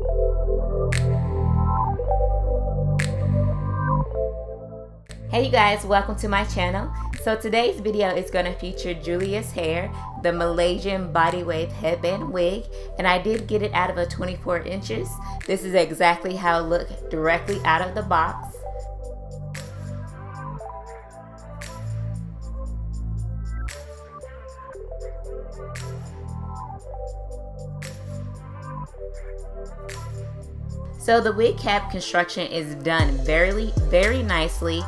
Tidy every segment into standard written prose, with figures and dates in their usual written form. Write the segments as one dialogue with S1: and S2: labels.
S1: Hey you guys, welcome to my channel. So today's video is going to feature Julia's hair, the Malaysian Body Wave headband wig, and I did get it out of a 24 inches. This is exactly how it looked directly out of the box. So the wig cap construction is done very nicely.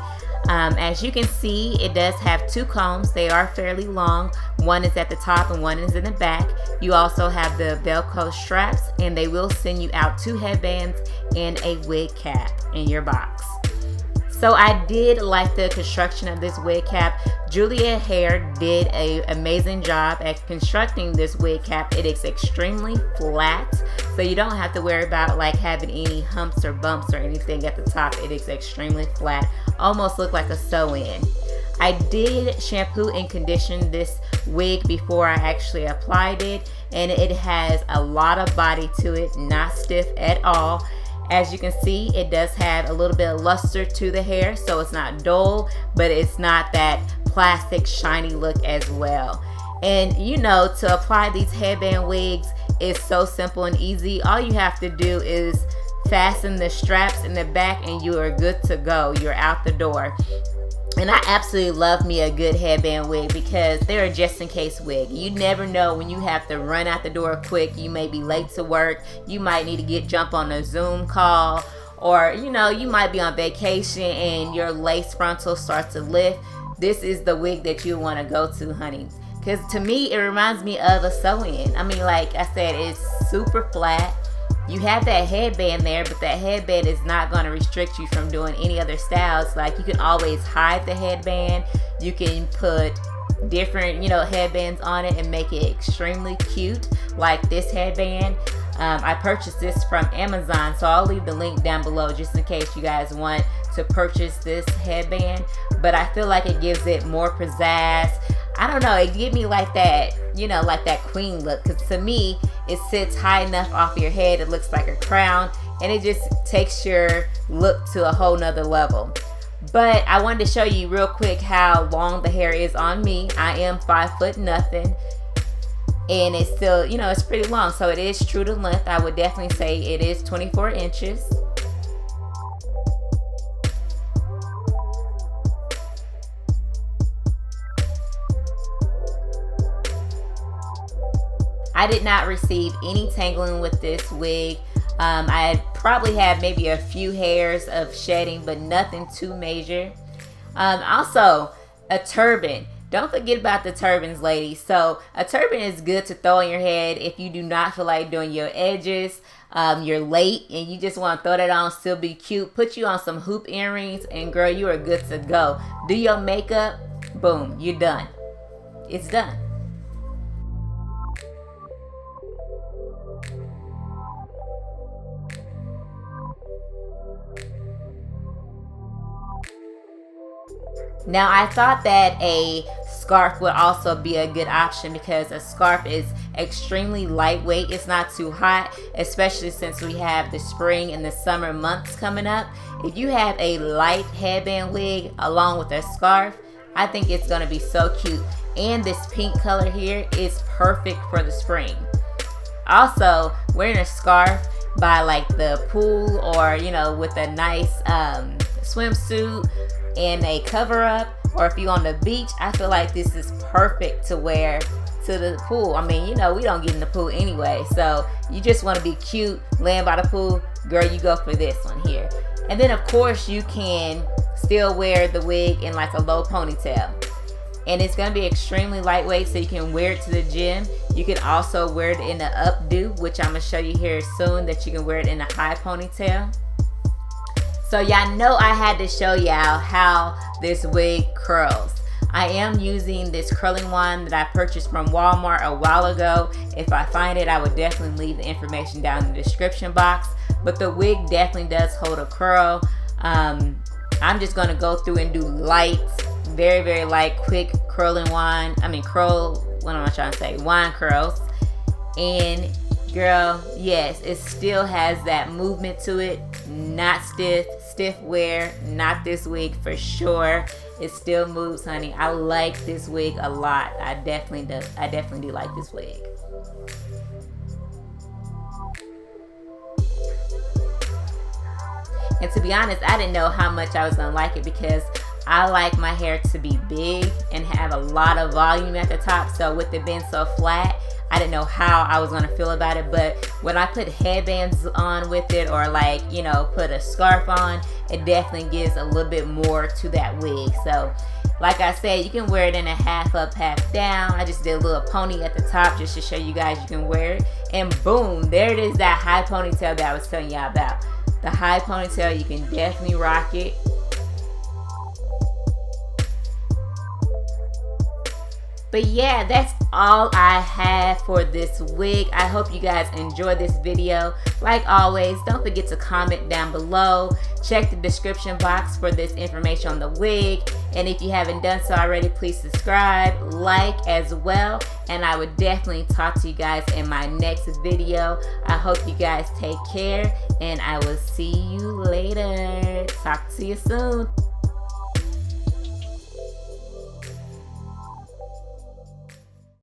S1: As you can see, it does have two combs. They are fairly long. One is at the top and one is in the back. You also have the Velcro straps, and they will send you out 2 headbands and a wig cap in your box. So I did like the construction of this wig cap. Julia Hair did an amazing job at constructing this wig cap. It is extremely flat, so you don't have to worry about like having any humps or bumps or anything at the top. It is extremely flat, almost look like a sew-in. I did shampoo and condition this wig before I actually applied it, and it has a lot of body to it, not stiff at all. As you can see, it does have a little bit of luster to the hair, so it's not dull, but it's not that plastic shiny look as well. And you know, to apply these headband wigs is so simple and easy. All you have to do is fasten the straps in the back and you are good to go. You're out the door. And I absolutely love me a good headband wig because they're a just in case wig. You never know when you have to run out the door quick. You may be late to work. You might need to jump on a Zoom call, or you know, you might be on vacation and your lace frontal starts to lift. This is the wig that you want to go to, honey. Because to me, it reminds me of a sew-in. I mean, like I said, it's super flat. You have that headband there, but that headband is not going to restrict you from doing any other styles. Like, you can always hide the headband. You can put different, you know, headbands on it and make it extremely cute, like this headband. I purchased this from Amazon, so I'll leave the link down below just in case you guys want to purchase this headband. But I feel like it gives it more pizzazz. I don't know, it gives me like that, you know, like that queen look. Because to me, it sits high enough off your head, it looks like a crown, and it just takes your look to a whole nother level. But I wanted to show you real quick how long the hair is on me. I am 5 foot nothing, and it's still, you know, it's pretty long, so it is true to length. I would definitely say it is 24 inches. I did not receive any tangling with this wig. I probably had maybe a few hairs of shedding, but nothing too major. Also, a turban. Don't forget about the turbans, ladies. So a turban is good to throw on your head if you do not feel like doing your edges. You're late and you just want to throw that on, still be cute. Put you on some hoop earrings and girl, you are good to go. Do your makeup, boom, you're done. It's done. Now I thought that a scarf would also be a good option because a scarf is extremely lightweight. It's not too hot, especially since we have the spring and the summer months coming up. If you have a light headband wig along with a scarf, I think it's going to be so cute. And this pink color here is perfect for the spring. Also, wearing a scarf by like the pool, or you know, with a nice swimsuit and a cover up, or if you're on the beach, I feel like this is perfect to wear to the pool. I mean, you know, we don't get in the pool anyway, so you just want to be cute laying by the pool, girl, you go for this one here. And then of course you can still wear the wig in like a low ponytail, and it's going to be extremely lightweight, so you can wear it to the gym. You can also wear it in the updo, which I'm going to show you here soon, that you can wear it in a high ponytail. So y'all know I had to show y'all how this wig curls. I am using this curling wand that I purchased from Walmart a while ago. If I find it, I would definitely leave the information down in the description box. But the wig definitely does hold a curl. I'm just going to go through and do light, very light, quick curling wand. Wand curls. And Girl, yes, it still has that movement to it. Not stiff wear, not this wig for sure. It still moves, honey. I like this wig a lot. I definitely do like this wig. And to be honest, I didn't know how much I was gonna like it because I like my hair to be big and have a lot of volume at the top. So with it being so flat, I didn't know how I was gonna feel about it. But when I put headbands on with it, or like, you know, put a scarf on, it definitely gives a little bit more to that wig. So like I said, you can wear it in a half up, half down. I just did a little pony at the top just to show you guys you can wear it. And boom, there it is, that high ponytail that I was telling y'all about. The high ponytail, you can definitely rock it. But yeah, that's all I have for this wig. I hope you guys enjoyed this video. Like always, don't forget to comment down below. Check the description box for this information on the wig. And if you haven't done so already, please subscribe, like as well. And I would definitely talk to you guys in my next video. I hope you guys take care, and I will see you later. Talk to you soon.